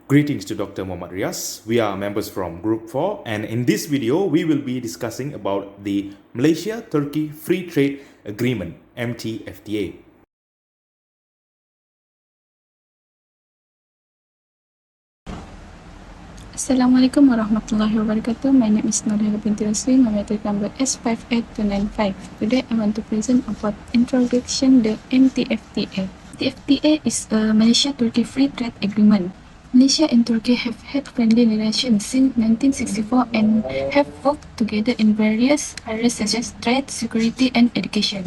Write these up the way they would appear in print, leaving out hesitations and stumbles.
Greetings to Dr. Muhammad Riaz. We are members from Group 4, and in this video, we will be discussing about the Malaysia-Turkey Free Trade Agreement, MTFTA. Assalamualaikum warahmatullahi wabarakatuh. My name is Nurhila binti Rasli. My matric number is 58295. Today I want to present about introduction the MTFTA. MTFTA is a Malaysia-Turkey Free Trade Agreement. Malaysia and Turkey have had friendly relations since 1964 and have worked together in various areas such as trade, security, and education.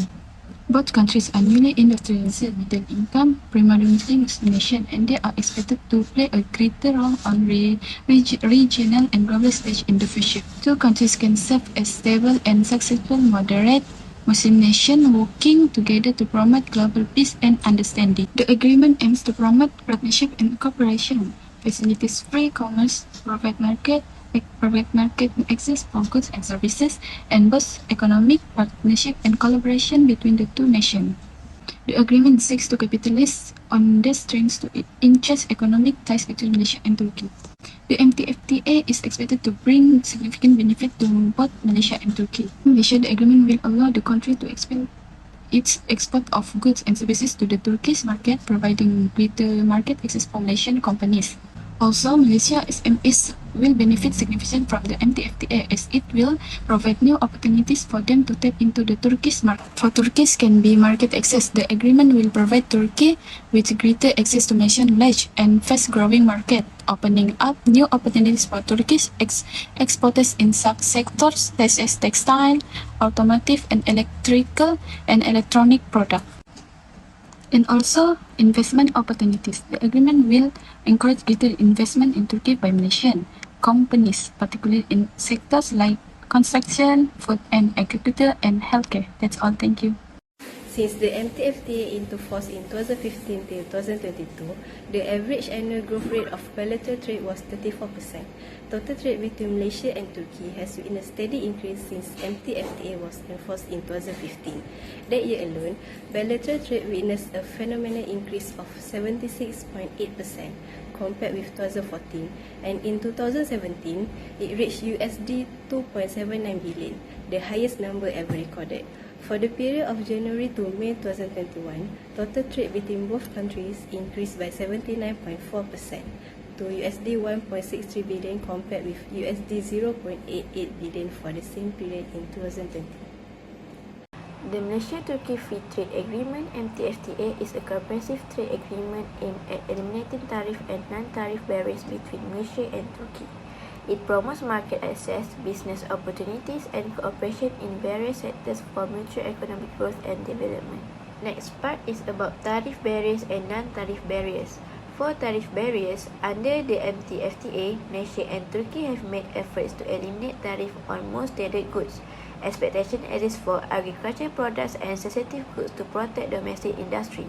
Both countries are newly industrialized middle income, predominantly Muslim nation, and they are expected to play a greater role on regional and global stage in the future. Two countries can serve as stable and successful moderate Muslim nation working together to promote global peace and understanding. The agreement aims to promote partnership and cooperation, facilitates free commerce, private market access for goods and services, and boosts economic partnership and collaboration between the two nations. The agreement seeks to capitalize on the strengths to enhance economic ties between Malaysia and Turkey. The MTFTA is expected to bring significant benefit to both Malaysia and Turkey. In Malaysia, the agreement will allow the country to expand its export of goods and services to the Turkish market, providing greater market access for Malaysian companies. Also, Malaysia will benefit significantly from the MTFTA as it will provide new opportunities for them to tap into the Turkish market. For Turkish can be market access. The agreement will provide Turkey with greater access to Malaysian large and fast-growing market, opening up new opportunities for Turkish exporters in sectors such as textile, automotive, and electrical and electronic products. And also investment opportunities. The agreement will encourage greater investment in Turkey by Malaysian companies, particularly in sectors like construction, food and agriculture, and healthcare. That's all. Thank you. Since the MTFTA into force in 2015 till 2022, the average annual growth rate of bilateral trade was 34%. Total trade between Malaysia and Turkey has witnessed a steady increase since MTFTA was enforced in 2015. That year alone, bilateral trade witnessed a phenomenal increase of 76.8% compared with 2014, and in 2017, it reached USD 2.79 billion, the highest number ever recorded. For the period of January to May 2021, total trade between both countries increased by 79.4% to USD 1.63 billion compared with USD 0.88 billion for the same period in 2020. The Malaysia-Turkey Free Trade Agreement (MTFTA) is a comprehensive trade agreement aimed at eliminating tariff and non-tariff barriers between Malaysia and Turkey. It promotes market access, business opportunities, and cooperation in various sectors for mutual economic growth and development. Next part is about tariff barriers and non-tariff barriers. For tariff barriers, under the MTFTA, Malaysia and Turkey have made efforts to eliminate tariff on most traded goods. Expectation exists for agricultural products and sensitive goods to protect domestic industry.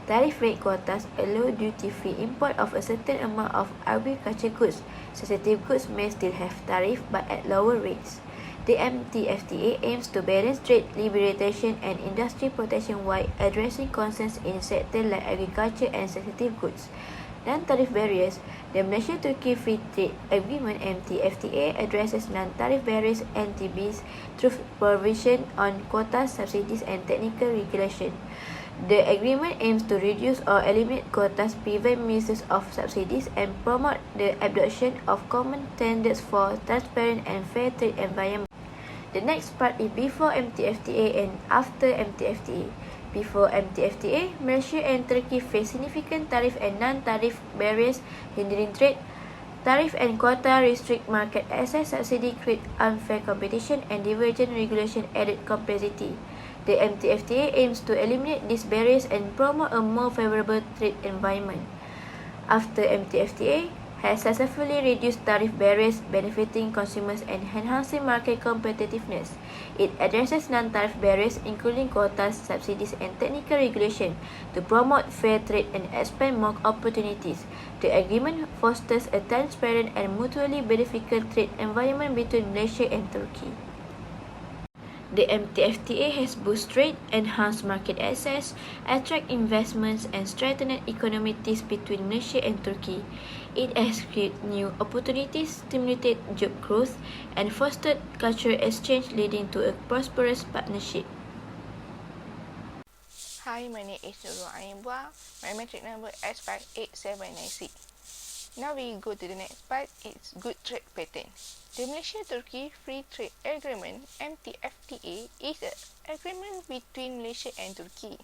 Tariff rate quotas allow duty-free import of a certain amount of agricultural goods. Sensitive goods may still have tariff but at lower rates. The MTFTA aims to balance trade liberalization and industry protection while addressing concerns in sectors like agriculture and sensitive goods. Non-tariff barriers. The Malaysia-Turkey Free Trade Agreement (MTFTA) addresses non-tariff barriers (NTBs) through provision on quotas, subsidies, and technical regulation. The agreement aims to reduce or eliminate quotas, prevent misuse of subsidies, and promote the adoption of common standards for transparent and fair trade environment. The next part is before MTFTA and after MTFTA. Before MTFTA, Malaysia and Turkey face significant tariff and non-tariff barriers hindering trade. Tariff and quota restrict market access, subsidy create unfair competition, and divergent regulation added complexity. The MTFTA aims to eliminate these barriers and promote a more favorable trade environment. After MTFTA has successfully reduced tariff barriers, benefiting consumers and enhancing market competitiveness. It addresses non-tariff barriers, including quotas, subsidies, and technical regulation, to promote fair trade and expand more opportunities. The agreement fosters a transparent and mutually beneficial trade environment between Malaysia and Turkey. The MTFTA has boosted trade, enhanced market access, attracted investments, and strengthened economic ties between Malaysia and Turkey. It has created new opportunities, stimulated job growth, and fostered cultural exchange, leading to a prosperous partnership. Hi, my name is Nurul Aimbua. My metric number S58796. Now we go to the next part. It's good trade pattern. The Malaysia-Turkey Free Trade Agreement (MTFTA) is an agreement between Malaysia and Turkey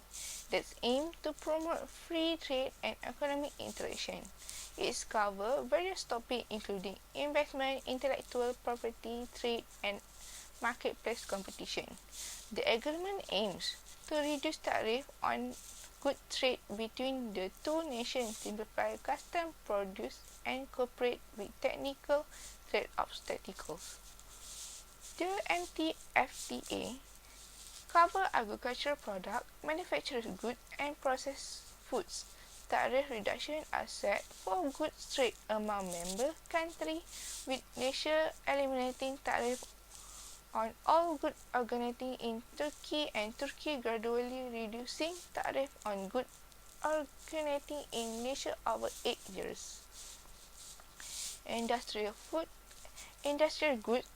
that's aimed to promote free trade and economic interaction. It covers various topics including investment, intellectual property, trade, and marketplace competition. The agreement aims to reduce tariff on good trade between the two nations, simplify custom produce, and cooperate with technical trade obstacles. The MTFTA cover agricultural products, manufactured goods, and processed foods. Tariff reductions are set for goods trade among member countries, with Malaysia eliminating tariff on all goods originating in Turkey and Turkey gradually reducing tariff on goods originating in Malaysia over 8 years. Industrial goods,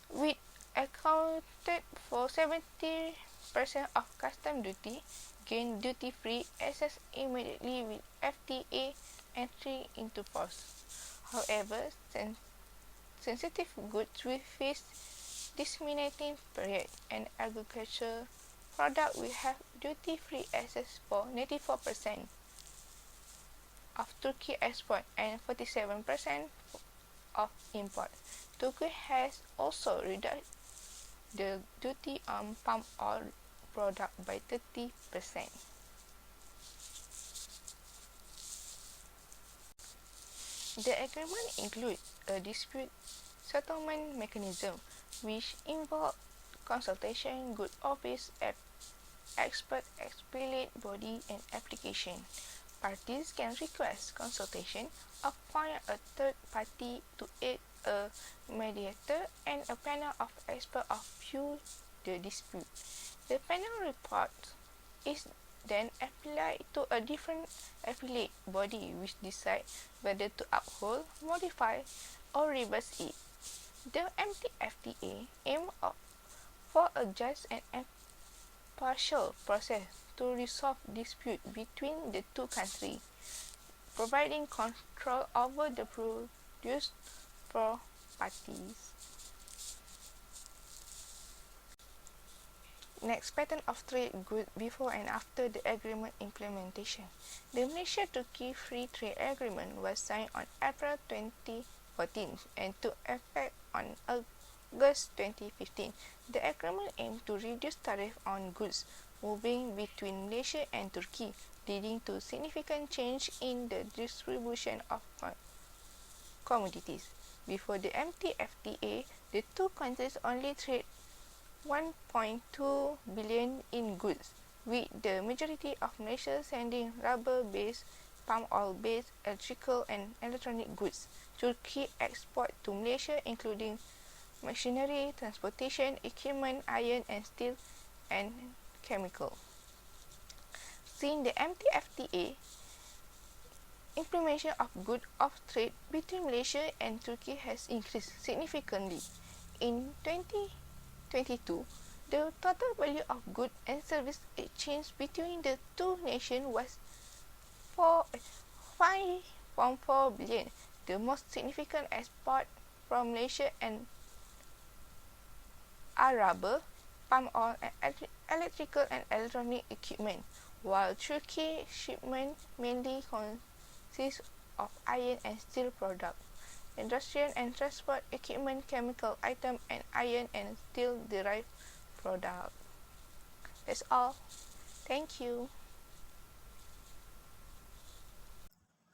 which accounted for 70% of custom duty, gain duty-free access immediately with FTA entry into force. However, sensitive goods will face discriminating period, and agricultural product will have duty-free access for 94% of Turkey export and 47% of import. Turkey has also reduced the duty on palm oil product by 30%. The agreement includes a dispute settlement mechanism, which involves consultation, good office, expert, appellate body, and application. Parties can request consultation, appoint a third party to aid a mediator, and a panel of experts view the dispute. The panel report is then applied to a different appellate body, which decides whether to uphold, modify, or reverse it. The MTFTA aims for a just and impartial process to resolve disputes between the two countries, providing control over the produce for parties. Next, pattern of trade goods before and after the agreement implementation. The Malaysia-Turkey Free Trade Agreement was signed on April 2014 and took effect on August 2015. The agreement aimed to reduce tariff on goods moving between Malaysia and Turkey, leading to significant change in the distribution of commodities. Before the MTFTA, the two countries only traded 1.2 billion in goods, with the majority of Malaysia sending rubber-based, palm oil-based, electrical and electronic goods. Turkey export to Malaysia including machinery, transportation, equipment, iron and steel, and chemical. Since the MTFTA, implementation of goods of trade between Malaysia and Turkey has increased significantly. In 2022, the total value of goods and service exchange between the two nations was 5.4 billion. The most significant export from Malaysia and are rubber, palm oil, and electrical and electronic equipment, while Turkey shipment mainly consists of iron and steel products, industrial and transport equipment, chemical items, and iron and steel derived products. That's all. Thank you.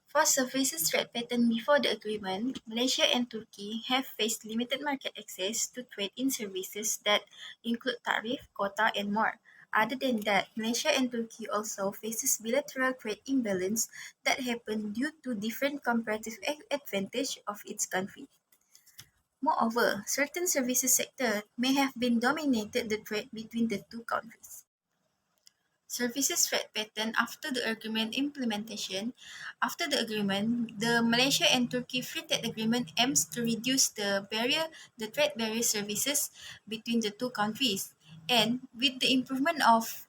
For services trade pattern before the agreement, Malaysia and Turkey have faced limited market access to trade in services that include tariff, quota, and more. Other than that, Malaysia and Turkey also faces bilateral trade imbalance that happen due to different comparative advantage of each country. Moreover, certain services sector may have been dominated the trade between the two countries. Services trade pattern after the agreement implementation. After the agreement, the Malaysia and Turkey Free Trade Agreement aims to reduce the trade barrier services between the two countries. And with the improvement of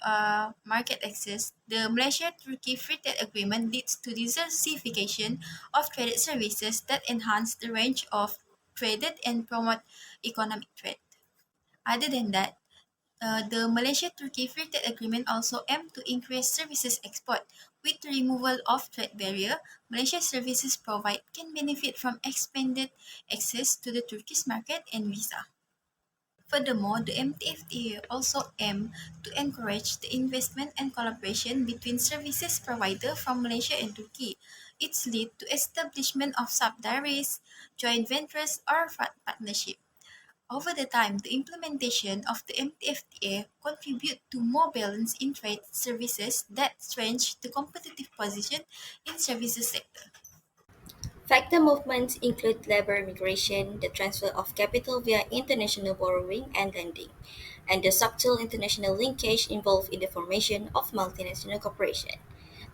market access, the Malaysia-Turkey Free Trade Agreement leads to diversification of traded services that enhance the range of traded and promote economic trade. Other than that, the Malaysia-Turkey Free Trade Agreement also aimed to increase services export. With the removal of trade barrier, Malaysia services provide can benefit from expanded access to the Turkish market and visa. Furthermore, the MTFTA also aim to encourage the investment and collaboration between services providers from Malaysia and Turkey. It's lead to establishment of subsidiaries, joint ventures, or partnership. Over the time, the implementation of the MTFTA contribute to more balance in trade services that strengthen the competitive position in services sector. Factor movements include labor migration, the transfer of capital via international borrowing and lending, and the subtle international linkage involved in the formation of multinational corporations.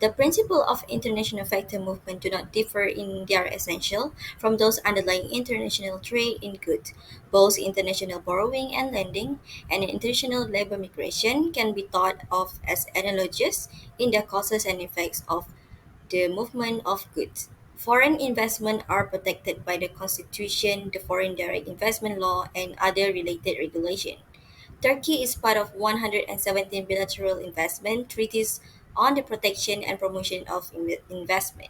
The principle of international factor movement do not differ in their essential from those underlying international trade in goods. Both international borrowing and lending and international labor migration can be thought of as analogous in their causes and effects of the movement of goods. Foreign investment are protected by the Constitution, the Foreign Direct Investment Law, and other related regulations. Turkey is part of 117 bilateral investment treaties on the protection and promotion of investment,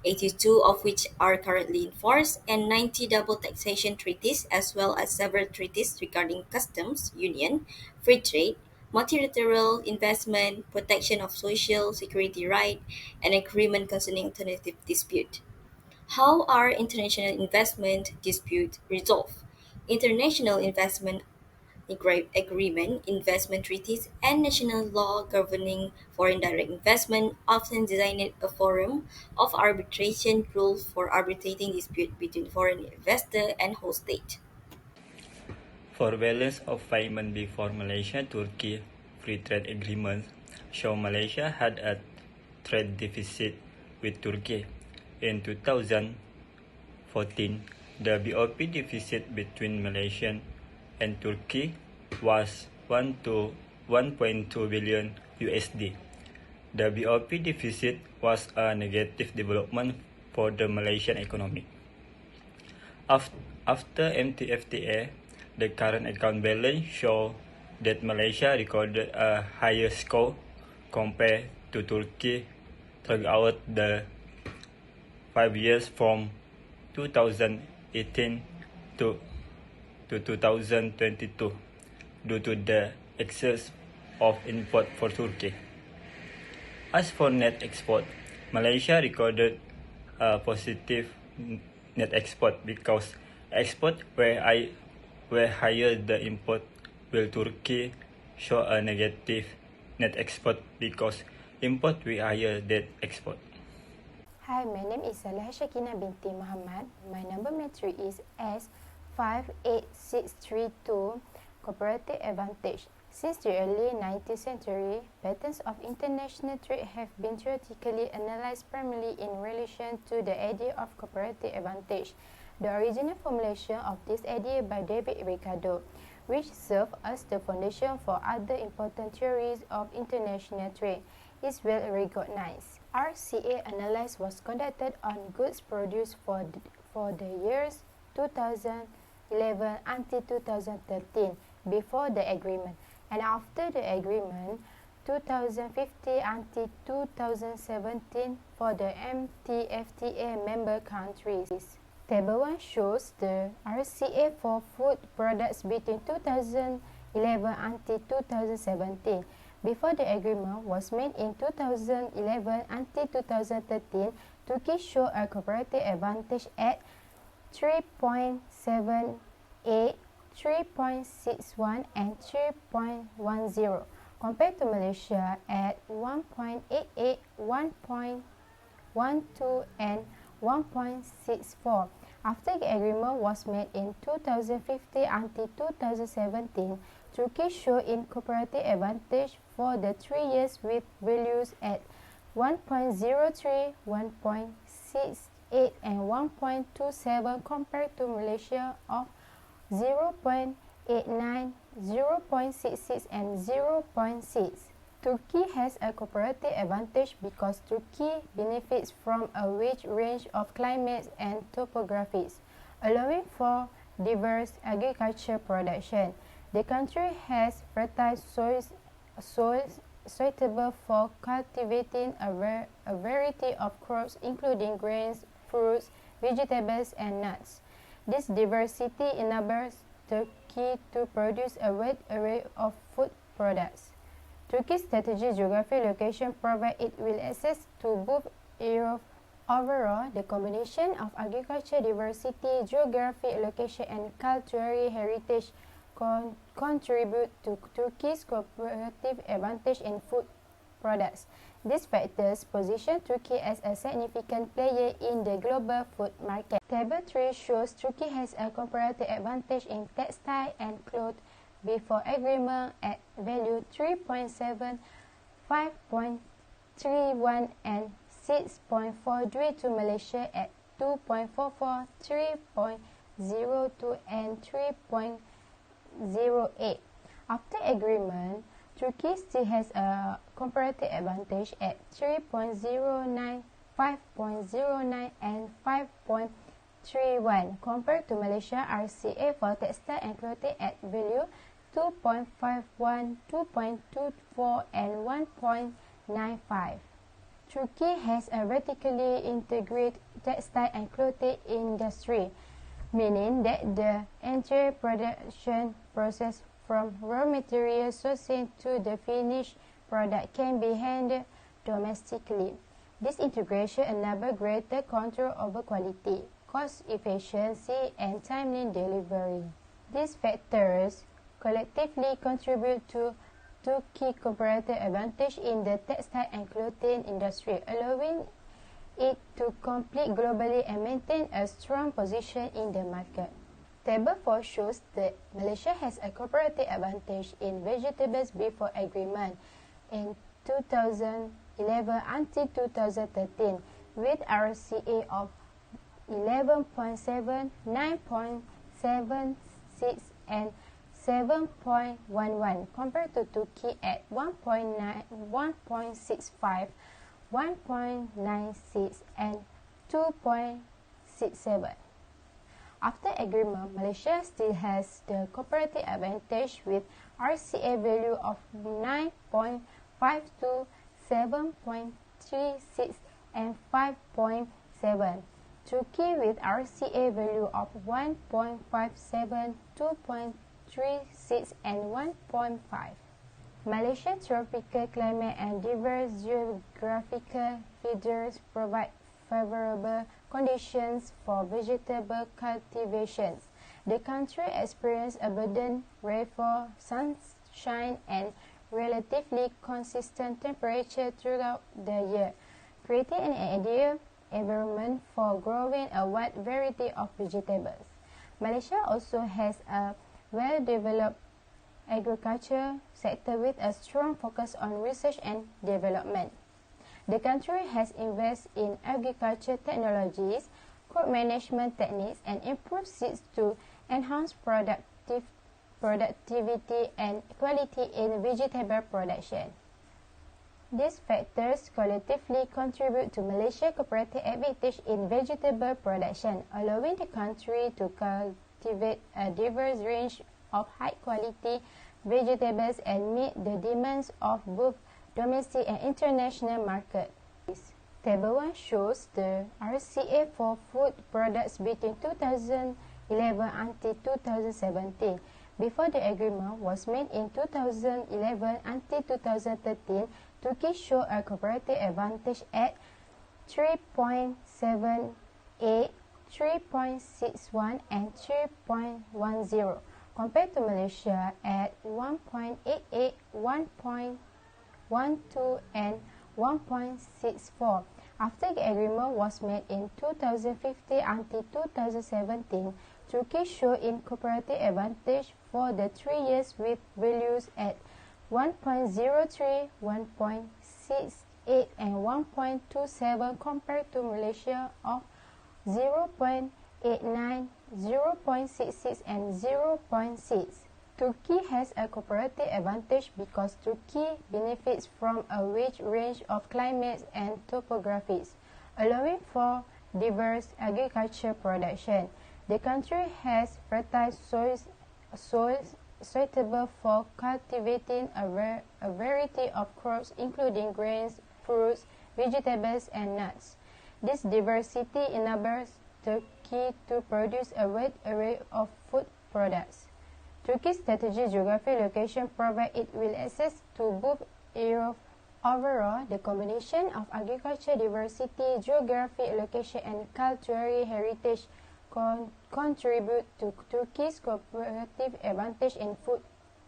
82 of which are currently in force, and 90 double taxation treaties, as well as several treaties regarding customs, union, free trade, multilateral investment, protection of social security right, and agreement concerning alternative dispute. How are international investment disputes resolved? International investment agreement, investment treaties, and national law governing foreign direct investment often designate a forum of arbitration rules for arbitrating dispute between foreign investor and host state. For balance of payment before Malaysia-Turkey Free Trade Agreement show Malaysia had a trade deficit with Turkey. In 2014, the BOP deficit between Malaysia and Turkey was 1.2 billion USD. The BOP deficit was a negative development for the Malaysian economy. After MTFTA, the current account balance shows that Malaysia recorded a higher score compared to Turkey throughout the 5 years from 2018 to 2022 due to the excess of import for Turkey. As for net export, Malaysia recorded a positive net export because export were higher than import, while Turkey show a negative net export because import were higher than export. Hi, my name is Saleh Shakina binti Muhammad. My number matrix is S58632, Cooperative Advantage. Since the early 19th century, patterns of international trade have been theoretically analyzed primarily in relation to the idea of cooperative advantage. The original formulation of this idea by David Ricardo, which served as the foundation for other important theories of international trade, is well recognized. RCA analysis was conducted on goods produced for the years 2011 until 2013 before the agreement, and after the agreement 2015 until 2017 for the MTFTA member countries. Table 1 shows the RCA for food products between 2011 until 2017. Before the agreement was made in 2011 until 2013, Turkey showed a cooperative advantage at 3.78, 3.61 and 3.10 compared to Malaysia at 1.88, 1.12 and 1.64. After the agreement was made in 2015 until 2017, Turkey showed in comparative advantage for the 3 years with values at 1.03, 1.68 and 1.27 compared to Malaysia of 0.89, 0.66 and 0.6. Turkey has a comparative advantage because Turkey benefits from a wide range of climates and topographies, allowing for diverse agriculture production. The country has fertile soils suitable for cultivating a variety of crops including grains, fruits, vegetables and nuts. This diversity enables Turkey to produce a wide array of food products. Turkey's strategic geographic location provides it with access to both areas. Overall, the combination of agriculture diversity, geographic location and cultural heritage contribute to Turkey's comparative advantage in food products. These factors position Turkey as a significant player in the global food market. Table 3 shows Turkey has a comparative advantage in textile and cloth before agreement at value 3.7, 5.31 and 6.4 to Malaysia at 2.44, 3.02 and 3.08. After agreement, Turkey still has a comparative advantage at 3.09, 5.09 and 5.31 compared to Malaysia RCA for textile and clothing at value 2.51, 2.24 and 1.95. Turkey has a vertically integrated textile and clothing industry, meaning that the entire production process from raw material sourcing to the finished product can be handled domestically. This integration enables greater control over quality, cost efficiency, and timely delivery. These factors collectively contribute to Turkey's comparative advantage in the textile and clothing industry, allowing it to compete globally and maintain a strong position in the market. Table 4 shows that Malaysia has a comparative advantage in vegetables before agreement in 2011 until 2013 with RCA of 11.7, 9.76 and 7.11 compared to Turkey at 1.9, 1.65, 1.96 and 2.67. After agreement, Malaysia still has the comparative advantage with RCA value of 9.52, 7.36 and 5.7. Turkey with RCA value of 1.57, 2.36 and 1.5. Malaysia's tropical climate and diverse geographical features provide favorable conditions for vegetable cultivations. The country experiences abundant rainfall, sunshine, and relatively consistent temperature throughout the year, creating an ideal environment for growing a wide variety of vegetables. Malaysia also has a well-developed agriculture sector with a strong focus on research and development. The country has invested in agriculture technologies, crop management techniques, and improved seeds to enhance productivity and quality in vegetable production. These factors collectively contribute to Malaysia's comparative advantage in vegetable production, allowing the country to cultivate a diverse range of high-quality vegetables and meet the demands of both domestic and international markets. Table 1 shows the RCA for food products between 2011 until 2017. Before the agreement was made in 2011 until 2013, Turkey showed a comparative advantage at 3.78, 3.61 and 3.10 compared to Malaysia at 1.88, 1.12 and 1.64. After the agreement was made in 2015 until 2017, Turkey showed incorporated advantage for the 3 years with values at 1.03, 1.68 and 1.27 compared to Malaysia of 0.89, 0.66 and 0.6. Turkey has a comparative advantage because Turkey benefits from a wide range of climates and topographies, allowing for diverse agriculture production. The country has fertile soils suitable for cultivating a variety of crops including grains, fruits, vegetables and nuts. This diversity enables Turkey to produce a wide array of food products. Turkey's strategic geographic location provides it with access to both areas. Overall, the combination of agriculture diversity, geographic location and cultural heritage contribute to Turkey's comparative advantage in food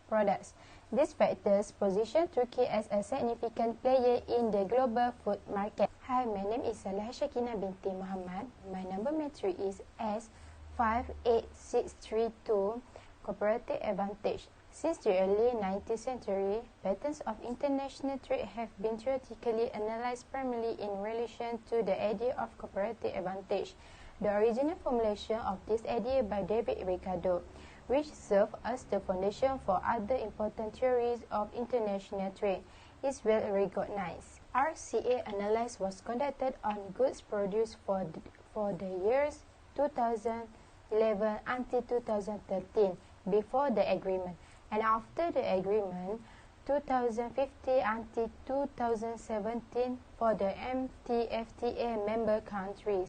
products. These factors position Turkey as a significant player in the global food market. Hi, my name is Salah Shakina binti Muhammad. My number matrix is S58632. Comparative advantage. Since the early 19th century, patterns of international trade have been theoretically analyzed primarily in relation to the idea of comparative advantage. The original formulation of this idea by David Ricardo, which served as the foundation for other important theories of international trade, is well recognized. RCA analysis was conducted on goods produced for the years 2011 until 2013 before the agreement, and after the agreement 2015 until 2017 for the MTFTA member countries.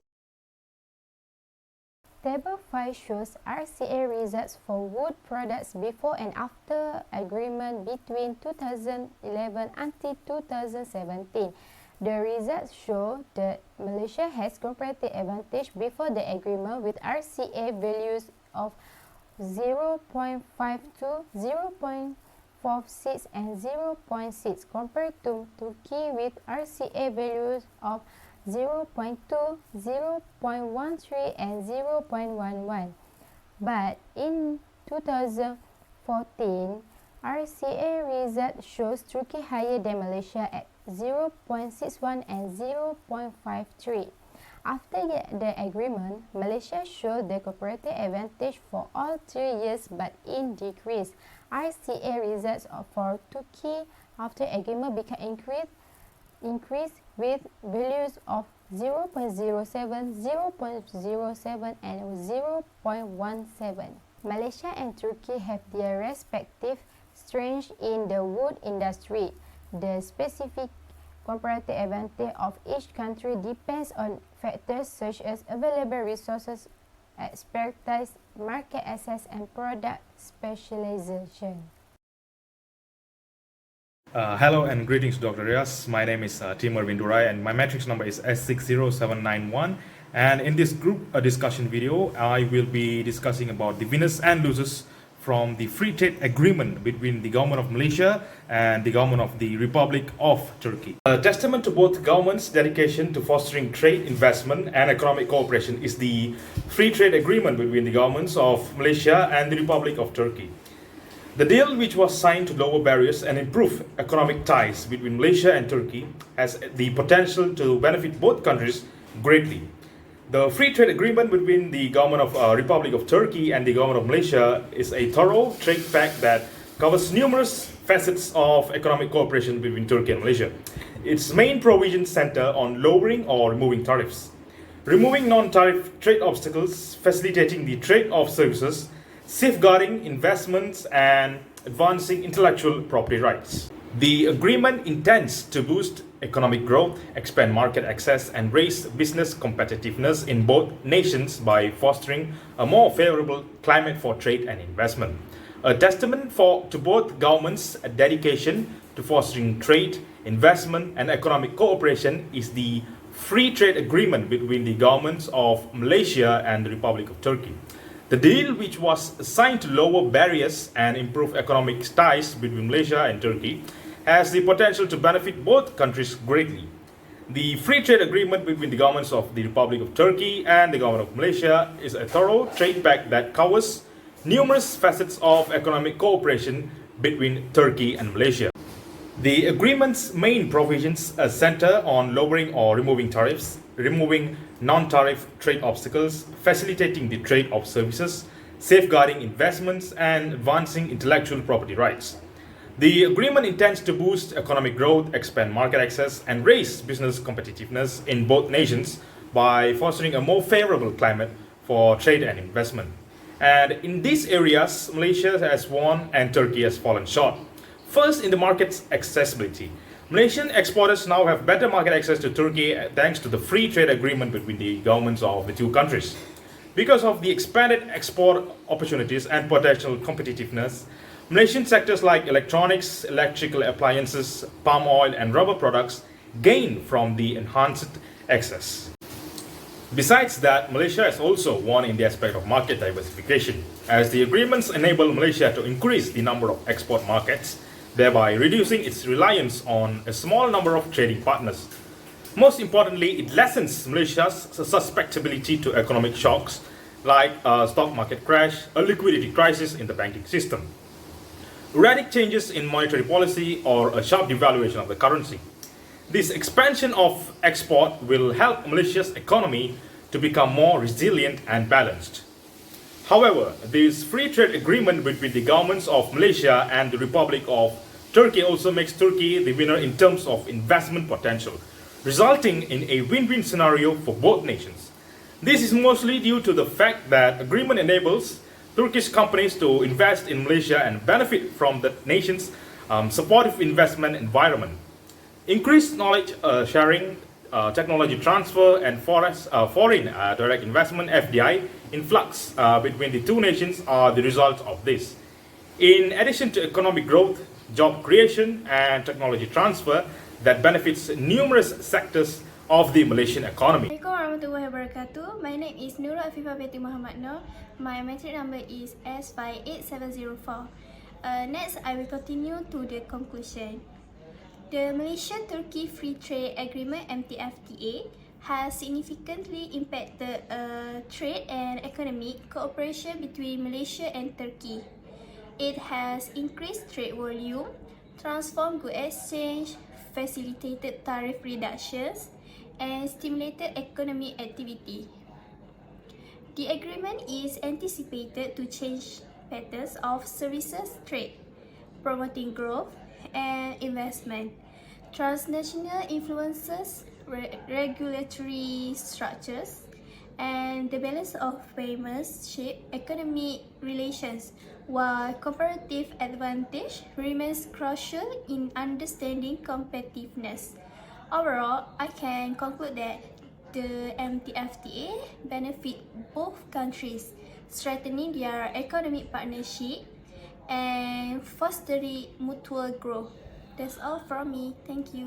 Table 5 shows RCA results for wood products before and after agreement between 2011 until 2017. The results show that Malaysia has comparative advantage before the agreement with RCA values of 0.52, 0.46 and 0.6 compared to Turkey with RCA values of 0.2, 0.13 and 0.11. But in 2014, RCA result shows Turkey higher than Malaysia at 0.61 and 0.53. After the agreement, Malaysia showed the comparative advantage for all 3 years but in decrease. RCA results for Turkey after agreement became increased with values of 0.07, 0.07 and 0.17. Malaysia and Turkey have their respective strengths in the wood industry. The specific comparative advantage of each country depends on factors such as available resources, expertise, market access, and product specialization. Hello and greetings, Dr. Riaz. My name is Timur Bindurai and my matrix number is S60791. And in this group discussion video, I will be discussing about the winners and losers from the free trade agreement between the government of Malaysia and the government of the Republic of Turkey. A testament to both governments' dedication to fostering trade, investment and economic cooperation is the free trade agreement between the governments of Malaysia and the Republic of Turkey. The deal, which was signed to lower barriers and improve economic ties between Malaysia and Turkey, has the potential to benefit both countries greatly. The free trade agreement between the government of Republic of Turkey and the government of Malaysia is a thorough trade pact that covers numerous facets of economic cooperation between Turkey and Malaysia. Its main provisions center on lowering or removing tariffs, removing non-tariff trade obstacles, facilitating the trade of services, safeguarding investments and advancing intellectual property rights. The agreement intends to boost economic growth, expand market access, and raise business competitiveness in both nations by fostering a more favorable climate for trade and investment. A testament to both governments' dedication to fostering trade, investment, and economic cooperation is the free trade agreement between the governments of Malaysia and the Republic of Turkey. The deal, which was signed to lower barriers and improve economic ties between Malaysia and Turkey, has the potential to benefit both countries greatly. The free trade agreement between the governments of the Republic of Turkey and the government of Malaysia is a thorough trade pact that covers numerous facets of economic cooperation between Turkey and Malaysia. The agreement's main provisions center on lowering or removing tariffs, removing non-tariff trade obstacles, facilitating the trade of services, safeguarding investments, and advancing intellectual property rights. The agreement intends to boost economic growth, expand market access, and raise business competitiveness in both nations by fostering a more favorable climate for trade and investment. And in these areas, Malaysia has won and Turkey has fallen short. First, in the market's accessibility. Malaysian exporters now have better market access to Turkey thanks to the free trade agreement between the governments of the two countries. Because of the expanded export opportunities and potential competitiveness, Malaysian sectors like electronics, electrical appliances, palm oil, and rubber products gain from the enhanced access. Besides that, Malaysia has also won in the aspect of market diversification, as the agreements enable Malaysia to increase the number of export markets, thereby reducing its reliance on a small number of trading partners. Most importantly, it lessens Malaysia's susceptibility to economic shocks like a stock market crash, a liquidity crisis in the banking system, erratic changes in monetary policy, or a sharp devaluation of the currency. This expansion of export will help Malaysia's economy to become more resilient and balanced. However, this free trade agreement between the governments of Malaysia and the Republic of Turkey also makes Turkey the winner in terms of investment potential, resulting in a win-win scenario for both nations. This is mostly due to the fact that agreement enables Turkish companies to invest in Malaysia and benefit from the nation's supportive investment environment. Increased knowledge sharing, technology transfer, and foreign direct investment (FDI) influx between the two nations are the results of this. In addition to economic growth, job creation, and technology transfer that benefits numerous sectors of the Malaysian economy. Assalamualaikum warahmatullahi wabarakatuh. My name is Nurul Afifah Betty Muhammad Nur. My metric number is S58704. Next, I will continue to the conclusion. The Malaysia-Turkey Free Trade Agreement (MTFTA) has significantly impacted trade and economic cooperation between Malaysia and Turkey. It has increased trade volume, transformed good exchange, facilitated tariff reductions, and stimulated economic activity. The agreement is anticipated to change patterns of services trade, promoting growth and investment. Transnational influences, regulatory structures, and the balance of payments shape economic relations, while comparative advantage remains crucial in understanding competitiveness. Overall, I can conclude that the MTFTA benefit both countries, strengthening their economic partnership and fostering mutual growth. That's all from me. Thank you.